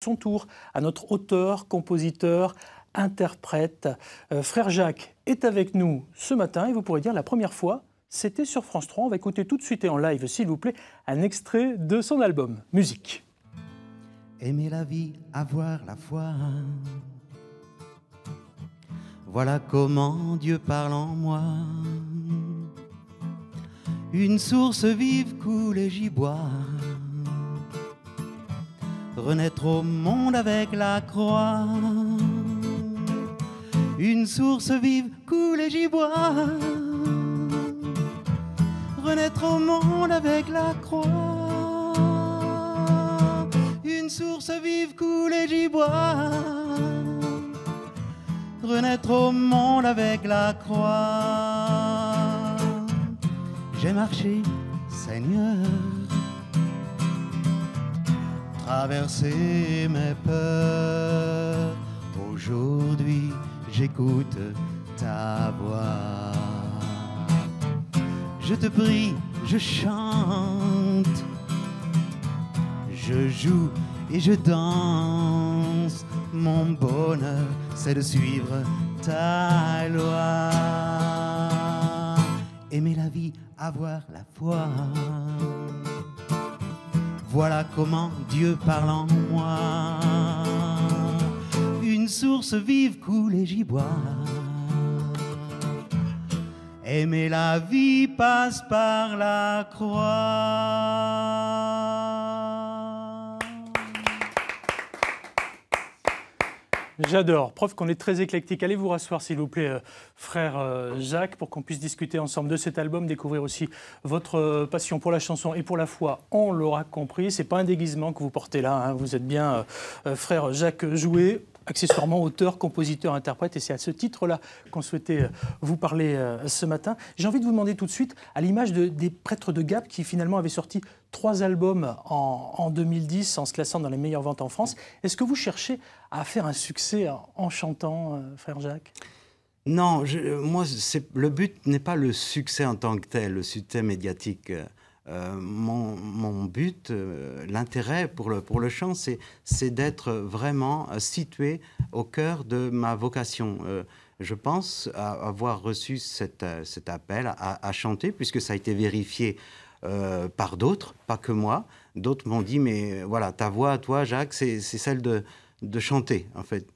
son tour à notre auteur, compositeur, interprète. Frère Jacques est avec nous ce matin et vous pourrez dire la première fois, c'était sur France 3. On va écouter tout de suite et en live, s'il vous plaît, un extrait de son album. Musique. Aimer la vie, avoir la foi. Voilà comment Dieu parle en moi. Une source vive coule et j'y bois. Renaître au monde avec la croix. Une source vive coule et j'y bois. Renaître au monde avec la croix. Une source vive coule et j'y bois. Renaître au monde avec la croix. J'ai marché, Seigneur, traversé mes peurs. Aujourd'hui, j'écoute ta voix. Je te prie, je chante, je joue et je danse. Mon bonheur, c'est de suivre ta loi. Aimer la vie, avoir la foi. Voilà comment Dieu parle en moi. Une source vive coule et j'y bois. Aimer la vie passe par la croix. J'adore, preuve qu'on est très éclectique. Allez vous rasseoir s'il vous plaît, frère Jacques, pour qu'on puisse discuter ensemble de cet album, découvrir aussi votre passion pour la chanson et pour la foi, on l'aura compris. C'est pas un déguisement que vous portez là, hein. Vous êtes bien frère Jacques Jouet, accessoirement auteur, compositeur, interprète, et c'est à ce titre-là qu'on souhaitait vous parler ce matin. J'ai envie de vous demander tout de suite, à l'image des Prêtres de Gap qui finalement avaient sorti 3 albums en 2010 en se classant dans les meilleures ventes en France, est-ce que vous cherchez à faire un succès en chantant, frère Jacques ? Non, moi, le but n'est pas le succès en tant que tel, le succès médiatique. Mon but, l'intérêt pour le chant, c'est d'être vraiment situé au cœur de ma vocation. Je pense avoir reçu cet appel à chanter, puisque ça a été vérifié par d'autres, pas que moi. D'autres m'ont dit, mais voilà, ta voix, toi, Jacques, c'est celle de chanter, en fait.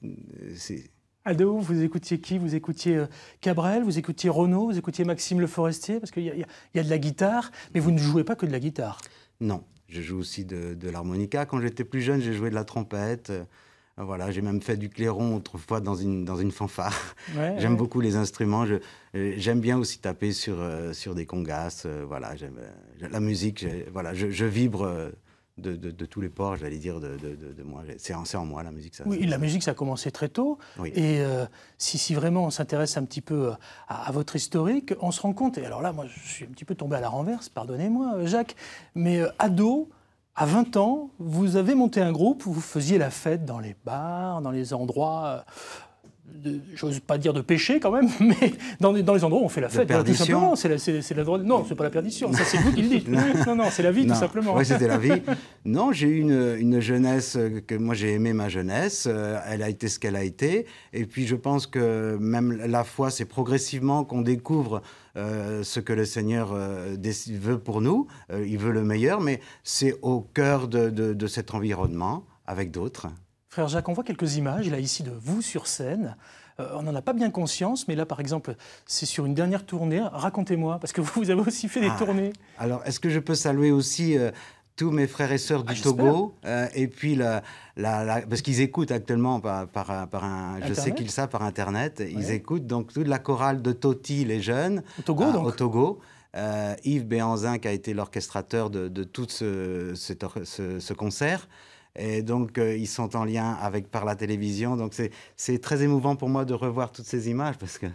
Ado, vous écoutiez qui? Vous écoutiez Cabrel, vous écoutiez Renaud, vous écoutiez Maxime Le Forestier? Parce qu'il y a de la guitare, mais vous ne jouez pas que de la guitare. Non, je joue aussi de l'harmonica. Quand j'étais plus jeune, j'ai joué de la trompette. Voilà, j'ai même fait du clairon autrefois dans une fanfare. Ouais, j'aime beaucoup les instruments. J'aime bien aussi taper sur des congas. Voilà, j'aime la musique. Voilà, je vibre de tous les ports, j'allais dire, de moi. C'est en moi, la musique. Oui, la musique, ça a commencé très tôt. Oui. Et si vraiment on s'intéresse un petit peu à votre historique, on se rend compte, et alors là, moi, je suis un petit peu tombé à la renverse, pardonnez-moi, Jacques, mais ado, à 20 ans, vous avez monté un groupe, vous faisiez la fête dans les bars, dans les endroits... j'ose pas dire de péché quand même, mais dans les endroits où on fait la fête, tout simplement. Non, c'est pas la perdition, ça c'est vous qui le dites. Non, c'est la vie, tout simplement. Oui, c'était la vie. Non, j'ai eu une jeunesse, que moi j'ai aimé ma jeunesse, elle a été ce qu'elle a été, et puis je pense que même la foi, c'est progressivement qu'on découvre ce que le Seigneur veut pour nous, il veut le meilleur, mais c'est au cœur de cet environnement, avec d'autres. Frère Jacques, on voit quelques images, là, ici, de vous sur scène. On n'en a pas bien conscience, mais là, par exemple, c'est sur une dernière tournée. Racontez-moi, parce que vous avez aussi fait des tournées. Alors, est-ce que je peux saluer aussi tous mes frères et sœurs du Togo et puis parce qu'ils écoutent actuellement par un... Je sais qu'ils savent par Internet. Ouais. Ils écoutent donc toute la chorale de Toti, les jeunes. Au Togo, donc. Au Togo. Yves Béhanzin, qui a été l'orchestrateur de tout ce concert. Et donc, ils sont en lien par la télévision. Donc, c'est très émouvant pour moi de revoir toutes ces images parce que...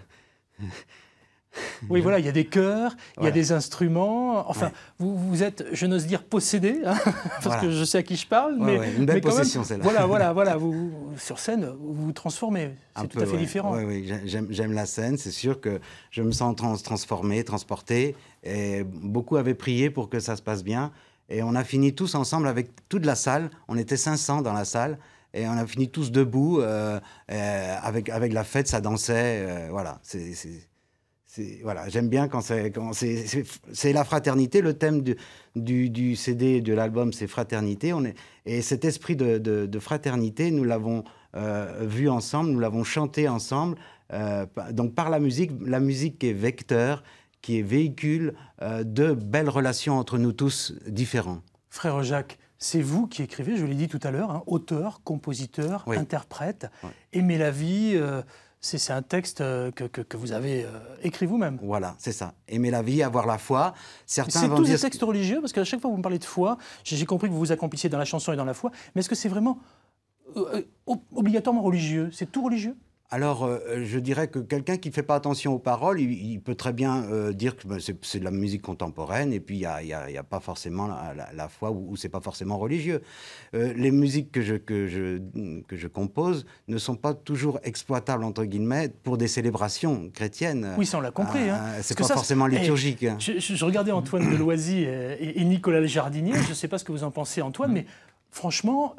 Oui, voilà, il y a des chœurs, il y a des instruments. Enfin, vous êtes, je n'ose dire, possédé, hein, parce que je sais à qui je parle. Mais, une belle possession, celle-là. Voilà. Vous, sur scène, vous vous transformez. C'est tout à fait différent. Oui, j'aime la scène. C'est sûr que je me sens transformé, transporté. Et beaucoup avaient prié pour que ça se passe bien. Et on a fini tous ensemble avec toute la salle. On était 500 dans la salle. et on a fini tous debout, avec la fête, ça dansait, voilà. Voilà, j'aime bien quand c'est la fraternité. Le thème du CD, de l'album, c'est fraternité. Et cet esprit de fraternité, nous l'avons vu ensemble, nous l'avons chanté ensemble. Donc par la musique qui est vecteur, qui est véhicule de belles relations entre nous tous différents. Frère Jacques, c'est vous qui écrivez, je l'ai dit tout à l'heure, hein, auteur, compositeur, oui. interprète. Oui. Aimer la vie, c'est un texte que vous avez écrit vous-même. Voilà, c'est ça. Aimer la vie, avoir la foi. Certains c'est vont tous dire... des textes religieux, parce qu'à chaque fois que vous me parlez de foi, j'ai compris que vous vous accomplissiez dans la chanson et dans la foi, mais est-ce que c'est vraiment obligatoirement religieux? C'est tout religieux? Alors, je dirais que quelqu'un qui ne fait pas attention aux paroles, il peut très bien dire que c'est de la musique contemporaine, et puis il n'y a pas forcément la foi, ou c'est pas forcément religieux. Les musiques que je compose ne sont pas toujours exploitables, entre guillemets, pour des célébrations chrétiennes. Oui, ça on l'a compris. Hein. C'est pas forcément liturgique. Je regardais Antoine Deloisy et Nicolas le Jardinier, je ne sais pas ce que vous en pensez, Antoine, mais... Franchement,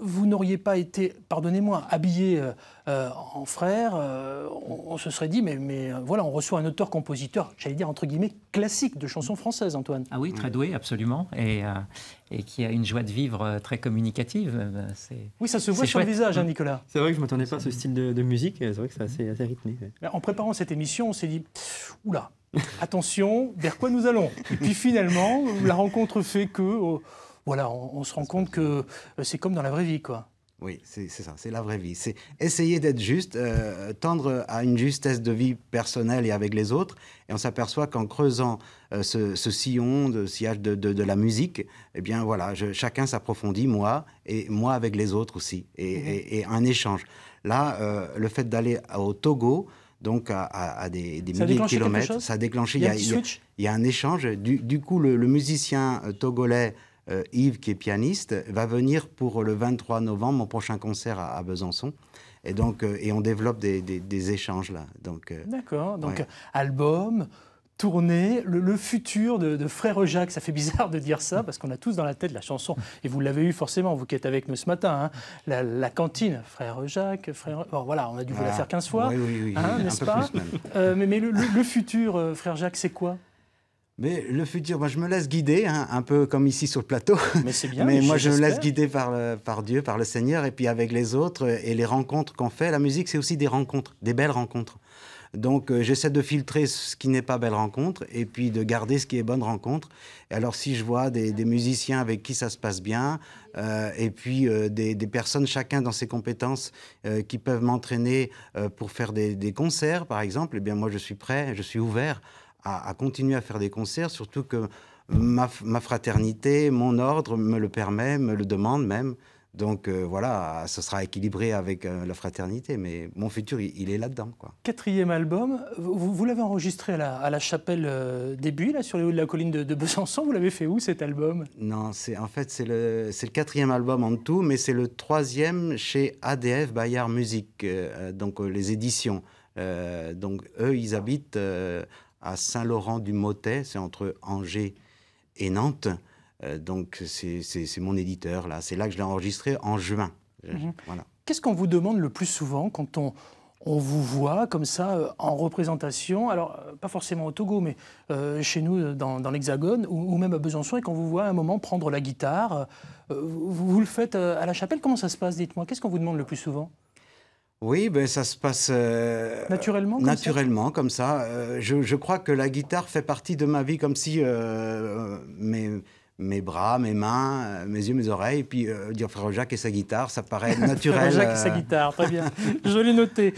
vous n'auriez pas été, pardonnez-moi, habillé en frère, on se serait dit, mais voilà, on reçoit un auteur-compositeur, j'allais dire entre guillemets, classique de chansons françaises, Antoine. Ah oui, très doué, absolument, et qui a une joie de vivre très communicative. Oui, ça se voit sur le visage, hein, Nicolas. C'est vrai que je ne m'attendais pas à ce style de musique, c'est vrai que c'est assez rythmé. En préparant cette émission, on s'est dit, oula, attention, vers quoi nous allons? Et puis finalement, la rencontre fait que... Voilà, on se rend compte que c'est comme dans la vraie vie, quoi. Oui, c'est ça, c'est la vraie vie. C'est essayer d'être juste, tendre à une justesse de vie personnelle et avec les autres. Et on s'aperçoit qu'en creusant ce sillon, de sillage de la musique, eh bien voilà, chacun s'approfondit, moi, et moi avec les autres aussi, et un échange. Là, le fait d'aller au Togo, donc à des milliers de kilomètres, ça a déclenché, il y a un échange. Du coup, le musicien togolais, Yves, qui est pianiste, va venir pour le 23 novembre, mon prochain concert à Besançon. Et donc, et on développe des échanges là. D'accord. Donc, ouais. Album, tournée, le futur de Frère Jacques. Ça fait bizarre de dire ça, parce qu'on a tous dans la tête la chanson. Et vous l'avez eu forcément, vous qui êtes avec nous ce matin. Hein, la cantine, Frère Jacques, Frère... Bon, voilà, on a dû vous la faire 15 fois. Oui, hein, n'est-ce pas? Mais le futur, Frère Jacques, c'est quoi? Mais le futur, moi je me laisse guider, hein, un peu comme ici sur le plateau. Mais c'est bien. Mais moi je me laisse guider par Dieu, par le Seigneur, et puis avec les autres et les rencontres qu'on fait. La musique, c'est aussi des rencontres, des belles rencontres. Donc j'essaie de filtrer ce qui n'est pas belle rencontre, et puis de garder ce qui est bonne rencontre. Et alors si je vois des musiciens avec qui ça se passe bien, et puis des personnes, chacun dans ses compétences, qui peuvent m'entraîner pour faire des concerts, par exemple, eh bien moi je suis prêt, je suis ouvert à continuer à faire des concerts, surtout que ma fraternité, mon ordre me le permet, me le demande même. Donc voilà, ce sera équilibré avec la fraternité, mais mon futur, il est là-dedans, quoi. 4e album, vous l'avez enregistré à la chapelle des Buis, là, sur les hauts de la colline de Besançon. Vous l'avez fait où, cet album? Non, en fait, c'est le 4e album en tout, mais c'est le 3e chez ADF Bayard Musique, donc les éditions. Donc eux, ils habitent... à Saint-Laurent-du-Mottet, c'est entre Angers et Nantes. Donc, c'est mon éditeur, là. C'est là que je l'ai enregistré en juin. Voilà. Qu'est-ce qu'on vous demande le plus souvent quand on vous voit comme ça en représentation? Alors, pas forcément au Togo, mais chez nous, dans l'Hexagone, ou même à Besançon, et quand vous voit à un moment prendre la guitare, vous le faites à la chapelle. Comment ça se passe, dites-moi? Qu'est-ce qu'on vous demande le plus souvent? Oui, ben ça se passe naturellement comme ça. Je crois que la guitare fait partie de ma vie, comme si mes bras, mes mains, mes yeux, mes oreilles, et puis dire Frère Jacques et sa guitare, ça paraît naturel. Frère Jacques et sa guitare, très bien. Je l'ai noté.